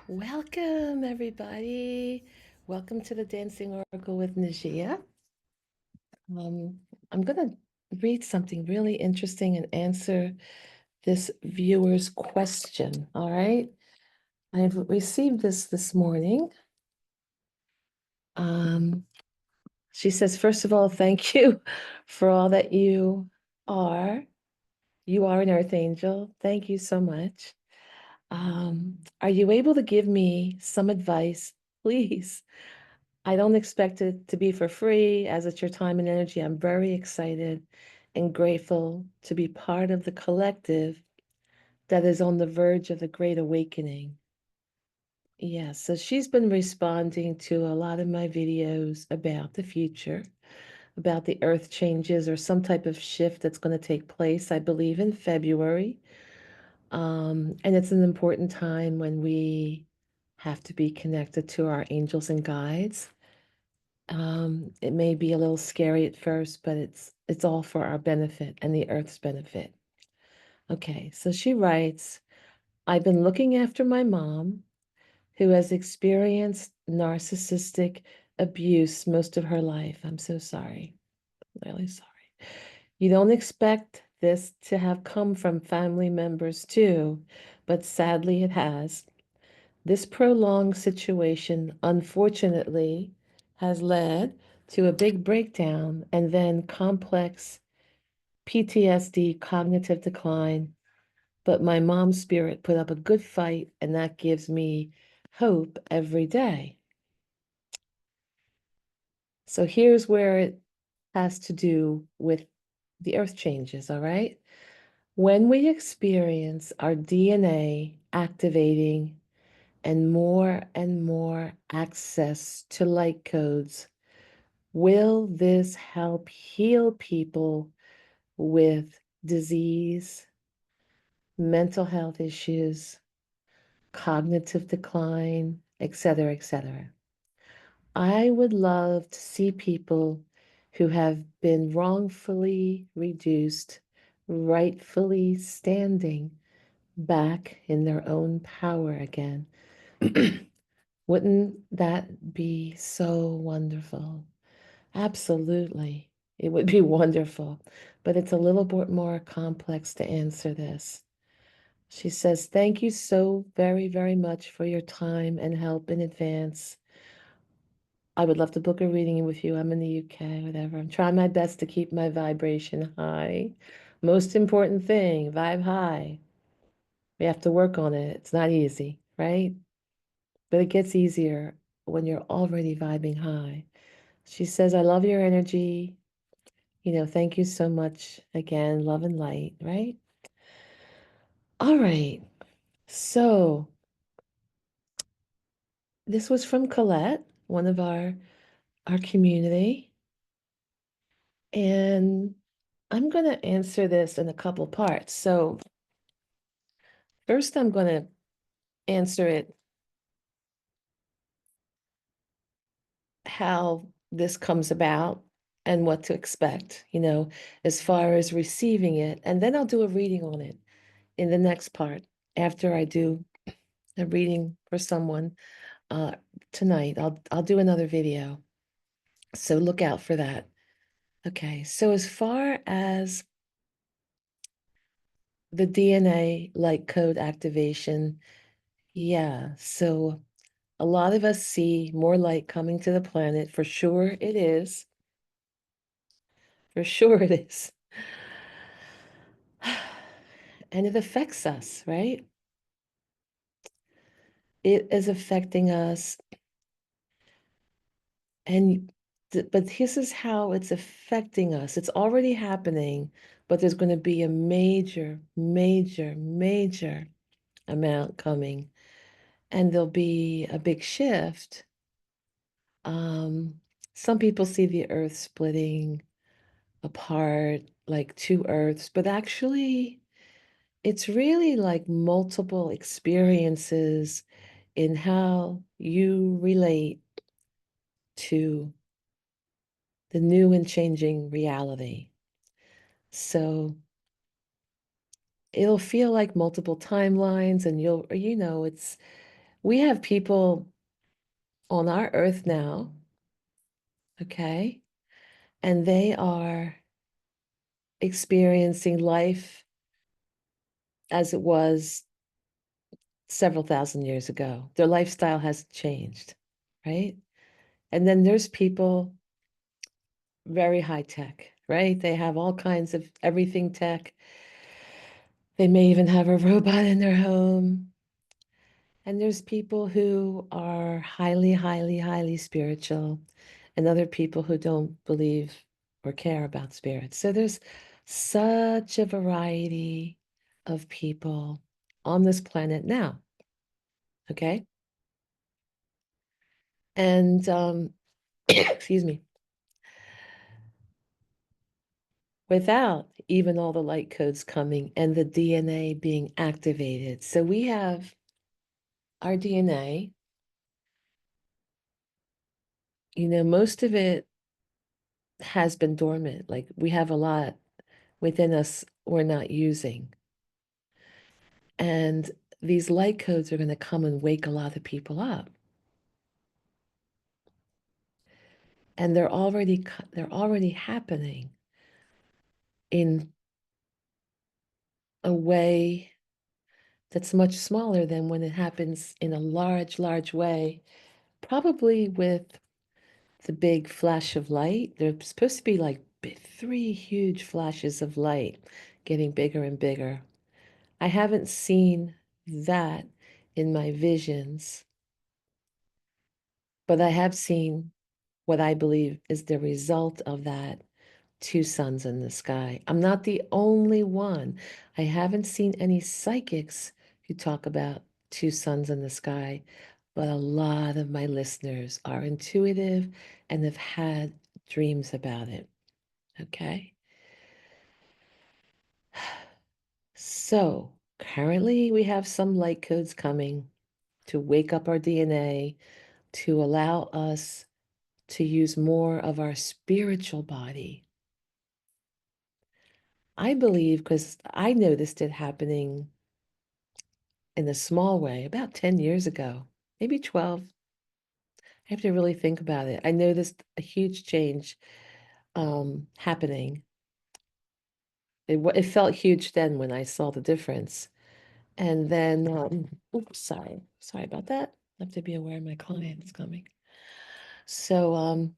Welcome, everybody. Welcome to the Dancing Oracle with Najia. Um, I'm going to read something really interesting and answer this viewer's question. All right. I've received this morning. Um, she says, first of all, thank you for all that you are. You are an earth angel. Thank you so much. Are you able to give me some advice, please? I don't expect it to be for free, as it's your time and energy. I'm very excited and grateful to be part of the collective that is on the verge of the Great Awakening. Yeah, so she's been responding to a lot of my videos about the future, about the earth changes or some type of shift that's going to take place, I believe, in February. And it's an important time when we have to be connected to our angels and guides. It may be a little scary at first, but it's all for our benefit and the earth's benefit. Okay, so she writes, I've been looking after my mom, who has experienced narcissistic abuse most of her life. I'm so sorry. Really sorry. You don't expect this to have come from family members too, but sadly it has. This prolonged situation, unfortunately, has led to a big breakdown and then complex PTSD, cognitive decline. But my mom's spirit put up a good fight, and that gives me hope every day. So here's where it has to do with the earth changes, all right? When we experience our DNA activating and more access to light codes, will this help heal people with disease, mental health issues, cognitive decline, etc., etc.? I would love to see people who have been wrongfully reduced, rightfully standing back in their own power again. Wouldn't that be so wonderful? Absolutely. It would be wonderful, but it's a little bit more complex to answer this. She says, thank you so very, very much for your time and help in advance. I would love to book a reading with you. I'm in the UK, whatever. I'm trying my best to keep my vibration high. Most important thing, vibe high. We have to work on it. It's not easy, right? But it gets easier when you're already vibing high. She says, I love your energy. Thank you so much again. Love and light, right? All right. So this was from Colette, one of our community. And I'm going to answer this in a couple parts. So first, I'm going to answer it how this comes about and what to expect, as far as receiving it. And then I'll do a reading on it in the next part after I do a reading for someone uh, tonight. I'll do another video. So look out for that. Okay, so as far as the DNA light code activation, yeah, so a lot of us see more light coming to the planet. For sure it is. For sure it is. And it affects us, right? It is affecting us. And but this is how it's affecting us. It's already happening, but there's going to be a major, major, major amount coming. And there'll be a big shift. Um, some people see the earth splitting apart like two earths, but actually it's really like multiple experiences in how you relate to the new and changing reality. So it'll feel like multiple timelines, and it's We have people on our earth now, okay? And they are experiencing life as it was several thousand years ago. Their lifestyle has changed, right? And then there's people very high tech, right? They have all kinds of everything tech. They may even have a robot in their home. And there's people who are highly, highly, highly spiritual, and other people who don't believe or care about spirits. So there's such a variety of people on this planet now. Okay. And excuse me, without even all the light codes coming and the DNA being activated. So we have our DNA, most of it has been dormant. Like we have a lot within us we're not using. And these light codes are going to come and wake a lot of people up. And they're already happening in a way that's much smaller than when it happens in a large, large way, probably with the big flash of light. There's supposed to be like three huge flashes of light getting bigger and bigger. I haven't seen that in my visions, but I have seen what I believe is the result of that two suns in the sky. I'm not the only one. I haven't seen any psychics who talk about two suns in the sky, but a lot of my listeners are intuitive and have had dreams about it. Okay. So currently we have some light codes coming to wake up our DNA, to allow us to use more of our spiritual body. I believe, because I noticed it happening in a small way about 10 years ago, maybe 12. I have to really think about it. I noticed a huge change happening. It felt huge then when I saw the difference. And then, oops, sorry about that. I have to be aware my client is coming. So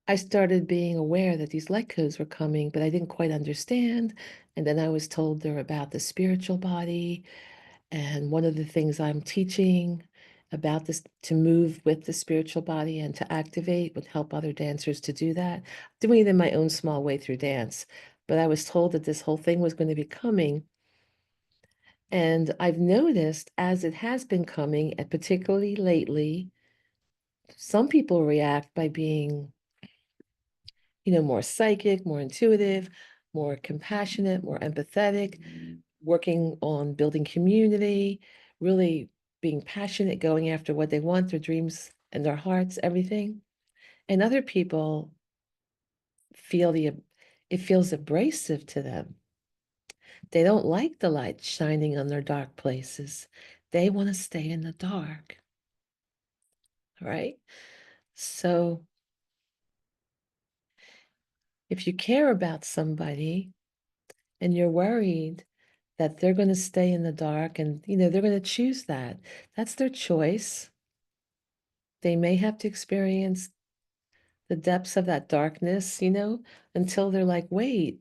I started being aware that these light codes were coming, but I didn't quite understand. And then I was told they're about the spiritual body. And one of the things I'm teaching about this to move with the spiritual body and to activate would help other dancers to do that. Doing it in my own small way through dance. But I was told that this whole thing was going to be coming. And I've noticed as it has been coming, and particularly lately, some people react by being, more psychic, more intuitive, more compassionate, more empathetic, working on building community, really being passionate, going after what they want, their dreams and their hearts, everything. And other people feel it feels abrasive to them. They don't like the light shining on their dark places. They want to stay in the dark, right? So if you care about somebody and you're worried that they're going to stay in the dark and they're going to choose that, that's their choice. They may have to experience the depths of that darkness, until they're like, wait,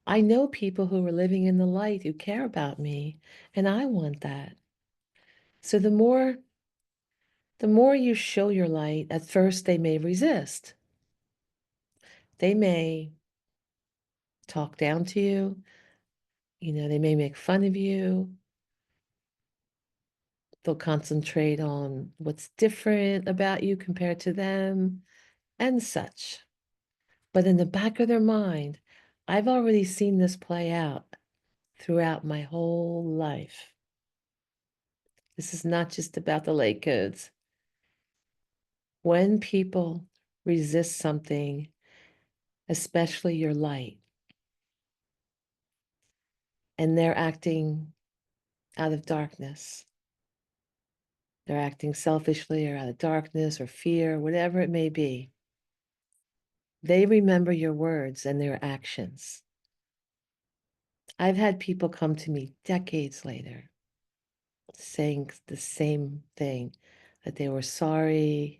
I know people who are living in the light who care about me, and I want that. So the more you show your light, at first they may resist. They may talk down to you, they may make fun of you. They'll concentrate on what's different about you compared to them and such. But in the back of their mind, I've already seen this play out throughout my whole life. This is not just about the late codes. When people resist something, especially your light, and they're acting out of darkness. They're acting selfishly or out of darkness or fear, whatever it may be. They remember your words and their actions. I've had people come to me decades later saying the same thing, that they were sorry,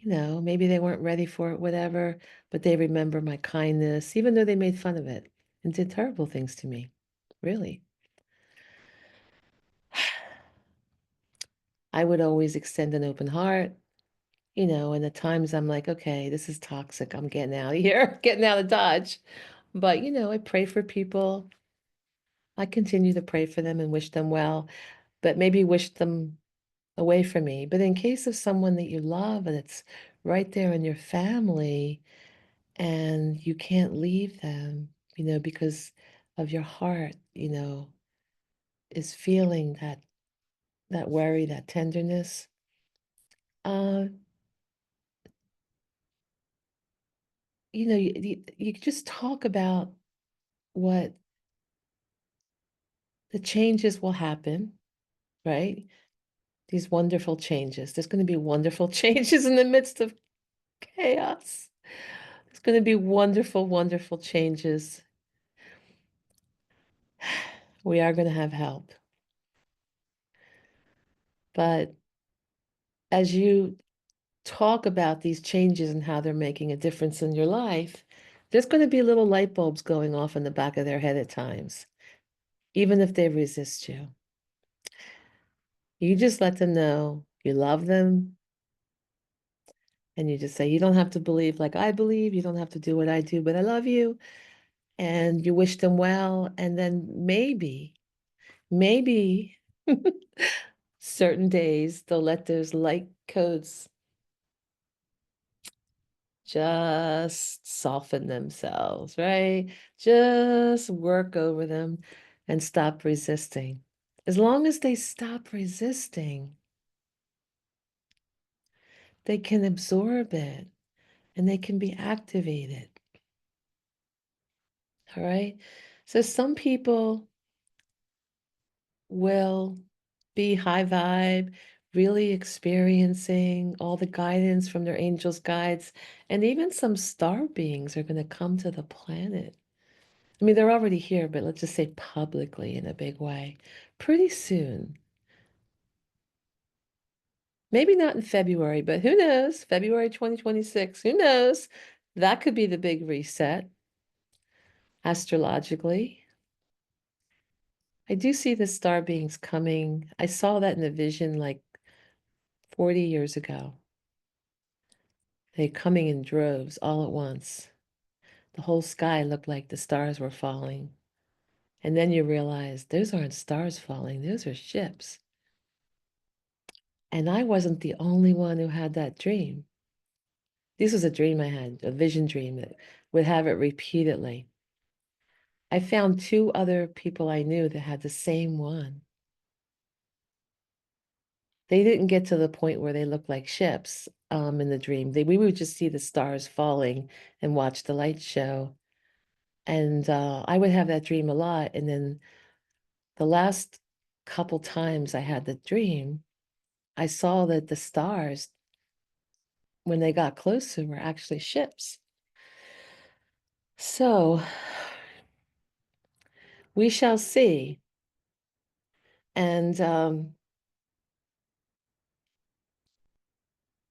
maybe they weren't ready for it, whatever, but they remember my kindness, even though they made fun of it and did terrible things to me. Really. I would always extend an open heart, and at times I'm like, okay, this is toxic. I'm getting out of here, getting out of Dodge. But, I pray for people. I continue to pray for them and wish them well, but maybe wish them away from me. But in case of someone that you love and it's right there in your family and you can't leave them, because of your heart, is feeling that worry, that tenderness. Uh, you just talk about what the changes will happen, right? These wonderful changes. There's going to be wonderful changes in the midst of chaos. There's going to be wonderful, wonderful changes. We are going to have help. But as you talk about these changes and how they're making a difference in your life, there's going to be little light bulbs going off in the back of their head at times, even if they resist you. You just let them know you love them. And you just say, you don't have to believe like I believe. You don't have to do what I do, but I love you. And you wish them well. And then maybe certain days they'll let those light codes just soften themselves, right? Just work over them and stop resisting. As long as they stop resisting, they can absorb it and they can be activated. All right. So some people will be high vibe, really experiencing all the guidance from their angels, guides, and even some star beings are going to come to the planet. I mean, they're already here, but let's just say publicly in a big way pretty soon. Maybe not in February, but who knows? February 2026, who knows? That could be the big reset astrologically. I do see the star beings coming. I saw that in a vision like 40 years ago. They're coming in droves all at once. The whole sky looked like the stars were falling. And then you realize those aren't stars falling, those are ships. And I wasn't the only one who had that dream. This was a dream I had, a vision dream that would have it repeatedly. I found two other people I knew that had the same one. They didn't get to the point where they looked like ships in the dream. We would just see the stars falling and watch the light show. And I would have that dream a lot. And then the last couple times I had the dream, I saw that the stars, when they got closer, were actually ships. So we shall see. And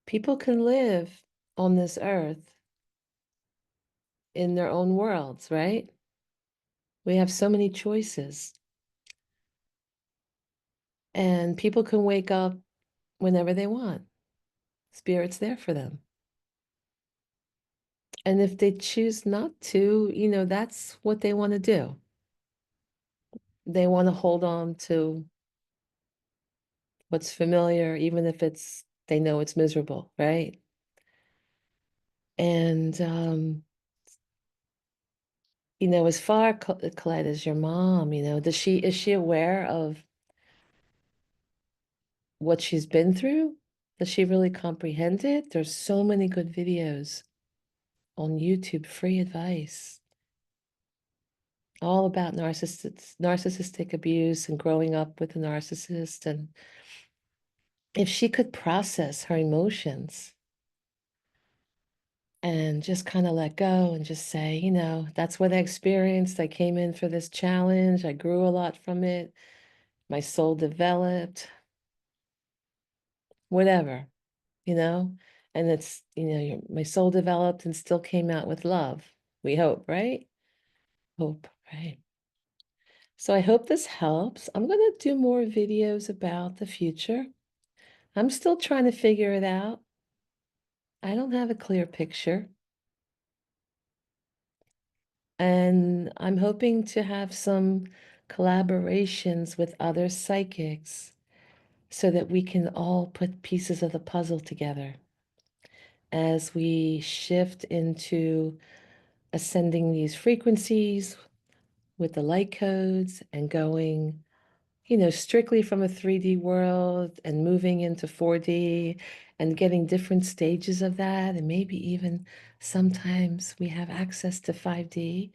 people can live on this earth in their own worlds, right? We have so many choices. And people can wake up whenever they want. Spirit's there for them. And if they choose not to, that's what they want to do. They want to hold on to what's familiar, even if they know it's miserable, right? And, as far, Colette, as your mom, is she aware of what she's been through? Does she really comprehend it? There's so many good videos on YouTube, free advice. all about narcissistic abuse and growing up with a narcissist. And if she could process her emotions and just kind of let go and just say, that's what I experienced. I came in for this challenge. I grew a lot from it. My soul developed, whatever, you know? And it's, my soul developed and still came out with love. We hope, right? Hope, right? So I hope this helps. I'm going to do more videos about the future. I'm still trying to figure it out. I don't have a clear picture. And I'm hoping to have some collaborations with other psychics so that we can all put pieces of the puzzle together as we shift into ascending these frequencies with the light codes and going, strictly from a 3D world and moving into 4D and getting different stages of that. And maybe even sometimes we have access to 5D,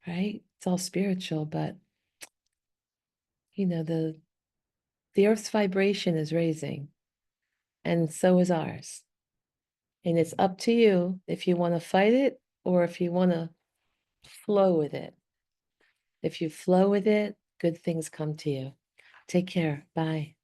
right? It's all spiritual, but the Earth's vibration is raising, and so is ours. And it's up to you if you want to fight it or if you want to flow with it. If you flow with it, good things come to you. Take care. Bye.